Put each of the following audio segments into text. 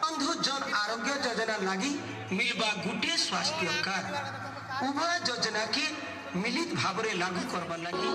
बंधु जन आरोग्य योजना लगी मिलवा गोटे स्वास्थ्य कार्ड उभय योजना के मिलित भाव में लागू करवा लगी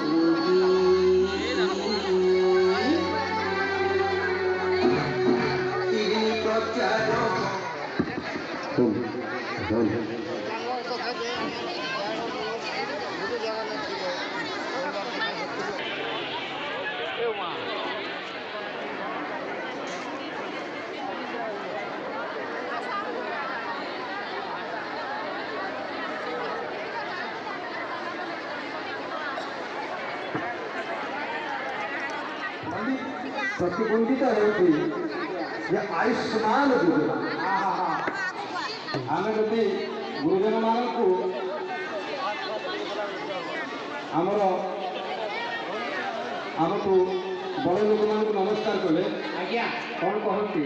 प्रतिबंधित होती आयुष्मान योजना आम जदि गुरुजन मानक आमर आमको बड़ लोक मान नमस्कार कले आज्ञा कौन कहती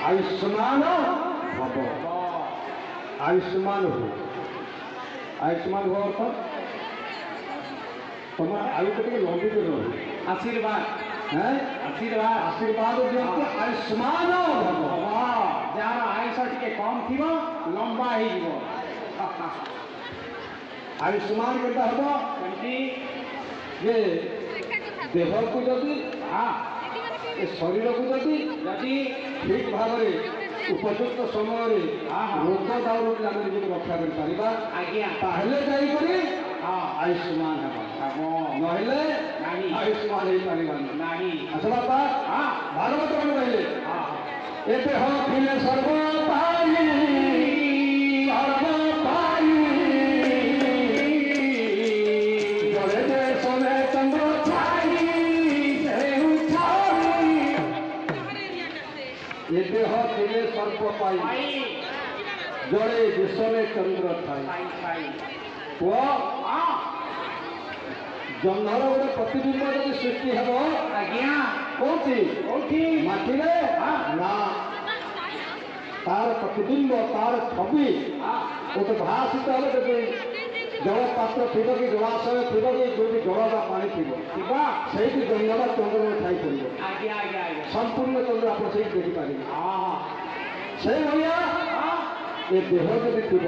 आयुष्मान भव आयुष्मान हो आयुष्मान हो अर्थ तुम आयु को लंबित रहो आशीर्वाद आशीर्वाद आशीर्वाद दिखते आयुष्मान जार आयुष टे कम थी लंबा हो आयुष्मान के हम देह को जदि शरीर को जदि ठीक भाव में उपयुक्त समय रोग दाउर आम निजी रक्षा कर आयुष्मान हम नहले आयुष्मान हो पारे अच्छा बापा भागवत कौन कहले ए देह फिले सर्वपाई जड़े देश में चंद्र छाई ए देह फिले सर्वपाई जड़े देश में चंद्र छाई जन्मर गोटे प्रतिबिंब जब सृष्टि हम आज्ञा कौटी माटिरे ना तार प्रतिबिंब तार छवि गोटे भाषित हे जल पात्र थी कि जलाशय थी कि जो जल पानी थी से जंगल चंद्र ठाई पड़े संपूर्ण चंद्र आप देखिपारे से भाया ये देह जब थी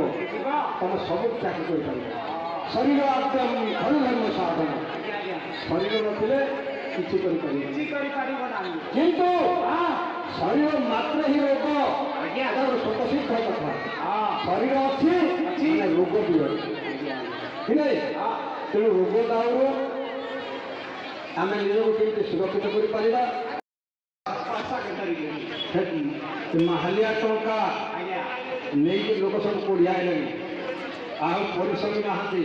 तुम सब त्याग कर शरीर आद्यम धर्म साधन शरीर नथिले किसी किंतु शरीर मात्र ही रोग स्वतसिद्ध कथा शरीर अच्छी रोग भी अच्छी तेणु रोग दाउर आम निजी सुरक्षित कर माहालिया टंका नहीं लोक सब कोढ़िया आउ परिश्रम नहांती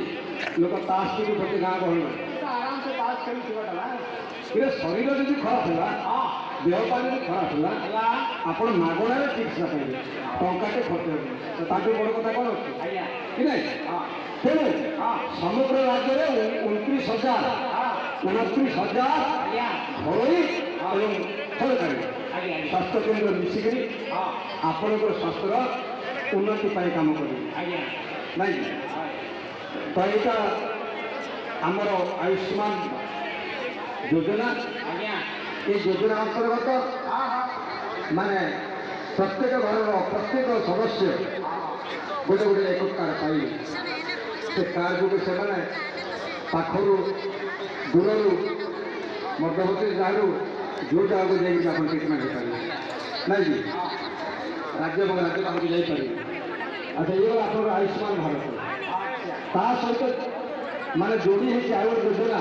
लोक ताश टी धोते गाँ गहल आराम से ताश खेल शरीर जब खराब है देह पानी खराब है आप मागणार चिकित्सा पाइबे टाटे खर्च ताकि बड़ कथा कौन अच्छे कि नहीं तेणु समग्र राज्य में 29,000 घरोई सरकारी स्वास्थ्य केन्द्र मिसिक आपणकर स्वास्थ्यर उन्नति काम करेंगे नहीं तो यहाँ आमर आयुष्मान योजना ये योजना अंतर्गत माने प्रत्येक घर प्रत्येक सदस्य गोटे गोटे एक कार्ड पाइबे से कार्ड को से पाखर दूर मध्यवर्ती जहाँ जो जगह को जाइए आप ट्रिटमेंट हो पारे नहीं राज्य राज्य आपको जापर अच्छा ये आप आयुष्मान भारत ता सहित माने जोड़ी है आयु योजना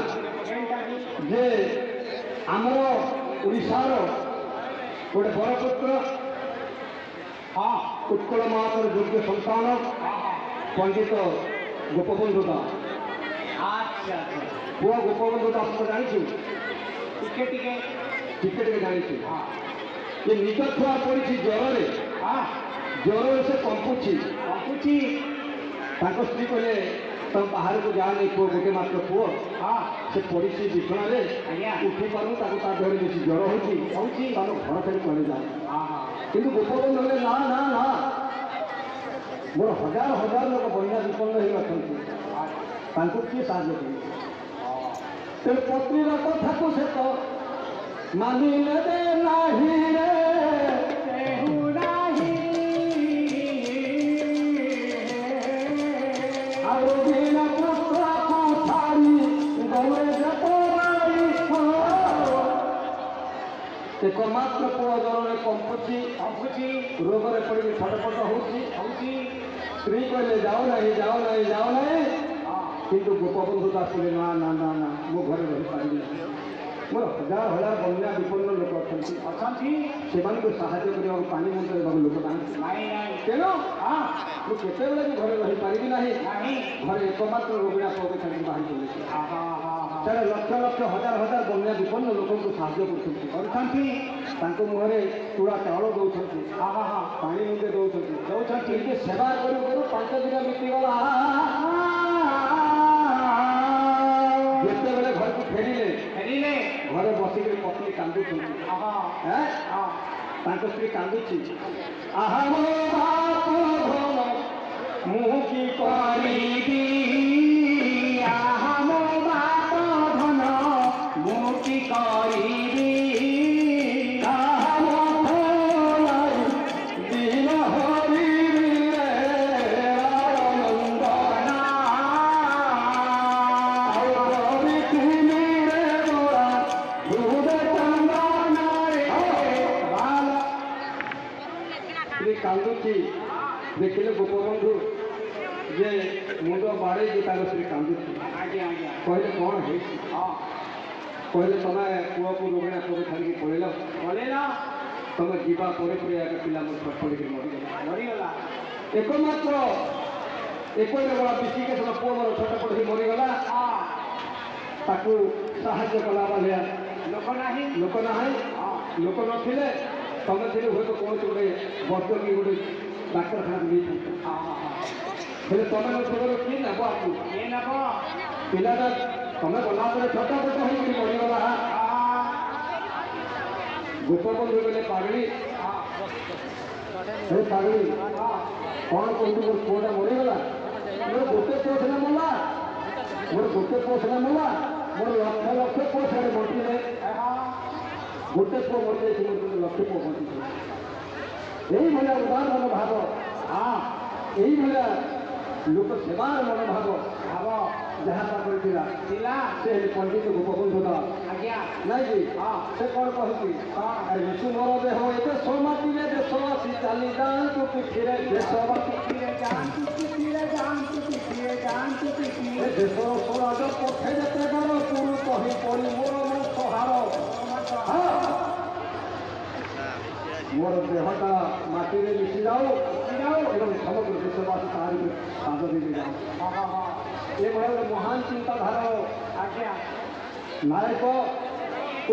जे आमर ओडिशार गोटे बरपुत्र उत्कल महातर योग्य संतान पंडित गोपबंधु दास पुआ गोपबंधु दास को जानी टिके जानी ये निज छुआ पड़ी ज्वर ज्वर से कंपुची स्त्री कहले तुम बाहर को जा नहीं पुओ गोटे मात्र पुओ से पड़ी बिछना उठी पारू देह बेस ज्वर होती घर फेर कहले जा कि गोपबंधु कहले ना ना ना मोर हजार हजार लोक बन्या विपन्न हो किए साहय ତେଣୁ ପତ୍ନୀର କଥାକୁ ସେ ତ ମାନିଲେ ଦେ ନାହିଁ ରେ ଆଉ ବିନା ପୁତ୍ରକୁ ଛାଡ଼ି ଗଲେ एकमात्र पुओ जन कंपुची रोगरे पड़ी छटपट होती स्त्री कहले जाओ नहीं किंतु गोपबंधु दास कहले ना ना ना ना मो घर रही पारि मोर हजार हजार बन्या विपन्न लोक अच्छा से साहाଯ୍य करने पानी मंत्र लोक ना तेणु मुझे घर रही पारि ना घर एकमात्र रोगिणा पुओ छाड़ी बाहर चले सारे लक्ष लक्ष हजार हजार बन्या विपन्न लोक साहाଯ୍य कर मुहरे चूड़ा चाउल दौरान पानी मुझे दौरान सेवा करू 5 दिन बीतीगला जिते बेले घर को फेरिले घरे बसिक पत्नी कांदुच स्त्री कांदुची आहा मो बाप मु की करिबी आहा मो बाप धन मु की करिबी कांदुची देखिले गोपबंधु जे मुंड बाड़े स्त्री कांदुची कहले कौन है कहले तुम पुआ को रोगिणा पुआ छाड़ी पड़ेल तुम जीवा पर पिला छटपड़ी मरीगला एकमात्र एक बड़ा विशिके पुआ मोर छटपड़ी मरीगला ताकू साहाଯ୍य कला भाया लोक ना लोक नथिले तुम थे हूँ कौन गोटे बर्द कि गोटे डाक्तखाना नहीं तुम नगर किए नब आपको पिलाटा तुम गला छटपट हो मरीगला गोपबंधु कहले पागड़ी पागड़ी कौन कहतु मोर पुआ मरीगला मोर गोटे पुआ सीना मरला मोर गोटे पुआ सीना मरला मोर लक्ष लक्ष पुआ सारे बंटिले गोटे पुओ मरी जाए लक्ष्य पुओ बंची यही भाया उदार मनोभाव यही भाया लोक सेवार मनोभाव जहाँ से पंडित गोपबंधु दास नहीं से कौन कहती ऋषु मोर देह ए देशवासी देशवासी चली जातु पिठिरे देशवासी देशर स्वराज पठे जेते गार पुरु कही पड़ी मोर मन सहार मोर देहटा माटी में मिशी जाओ एवं समग्र देशवासी तार पाद दे जाओ ये भाई महान चिंताधारा नायक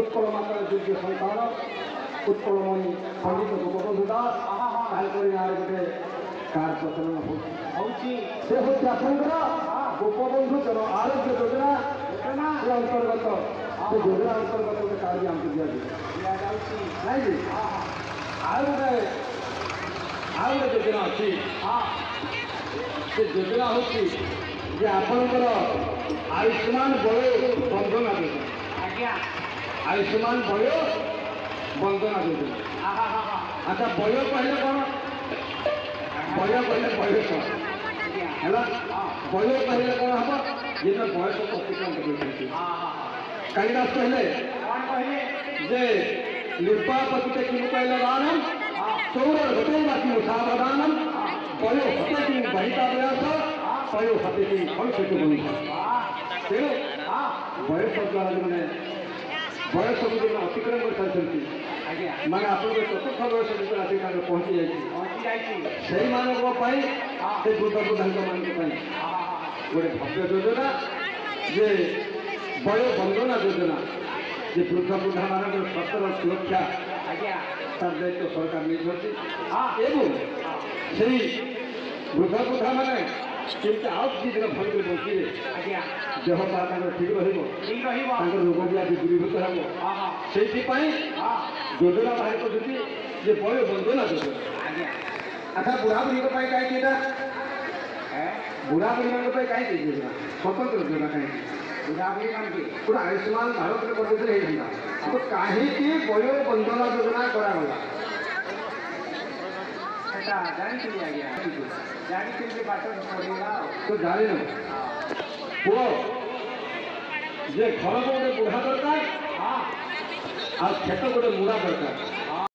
उत्कल मातार योग्य सन्तान उत्कलमणि पंडित गोपबंधु दास गोटे कार प्रचलन होती गोपबंधु जन आरोग्य योजना अंतर्गत से योजना अंतर्गत गोटे कार्ड भी आमको दिया नहीं आउ गोटे योजना अच्छी से योजना हूँ जे आपणकर आयुष्मान बयो बंधना योजना आयुष्मान बयो बंधना योजना अच्छा बयो कहले कौन बयो कहले बयस है बयो कहले कौन हम ये बयस प्रतिक्रम कहीं कहले जे निर्वापति किमु कहले दानम सौर घटे बाकी सावधानम बयो हते कि बहिता प्रयास पयो हते कि फल से बनी तेणु बयस द्वारा मैंने बयस को जो अतिक्रम कर मैंने आप चतुर्थ बयस जो आसिक पहुँची से वृद्ध वृद्धांग मान गोटे भव्य योजना जे बय बंधना योजना जे वृद्ध वृद्धा मान स्वास्थ्य सुरक्षा तार दायित्व सरकार नहीं एवं से वृद्ध वृद्धा मैंने केमती आउ कि दिन भल कर बचिए देह पा ठीक रोग व्याधि दूरीभूत हम से योजना बाहर कर बय बंधना योजना अच्छा बुढ़ा बुढ़ी कहीं बुढ़ा बुढ़ी मान कहीं योजना स्वतंत्र योजना कहीं ବୁଢ଼ାବୁଢ଼ୀ କାହିଁକି ଗୋଟେ ଆୟୁଷ୍ମାନ ଭାରତରେ କରିଦେଇଥିଲେ ହେଇଥାନ୍ତା କିନ୍ତୁ କାହିଁକି ବୟୋ ବନ୍ଦନା ଯୋଜନା କରାଗଲା ସେଟା ଜାଣିଥିଲି ଆଜ୍ଞା ଜାଣିଥିଲି ଯେ ବାଟ ପଡ଼ିଗଲା ଆଉ ତୁ ଜାଣିନୁ ପୁଅ ଯେ ଘରକୁ ଗୋଟେ ବୁଢ଼ା ଦରକାର ଆଉ କ୍ଷେତ ଗୋଟେ ମୁଢ଼ା ଦରକାର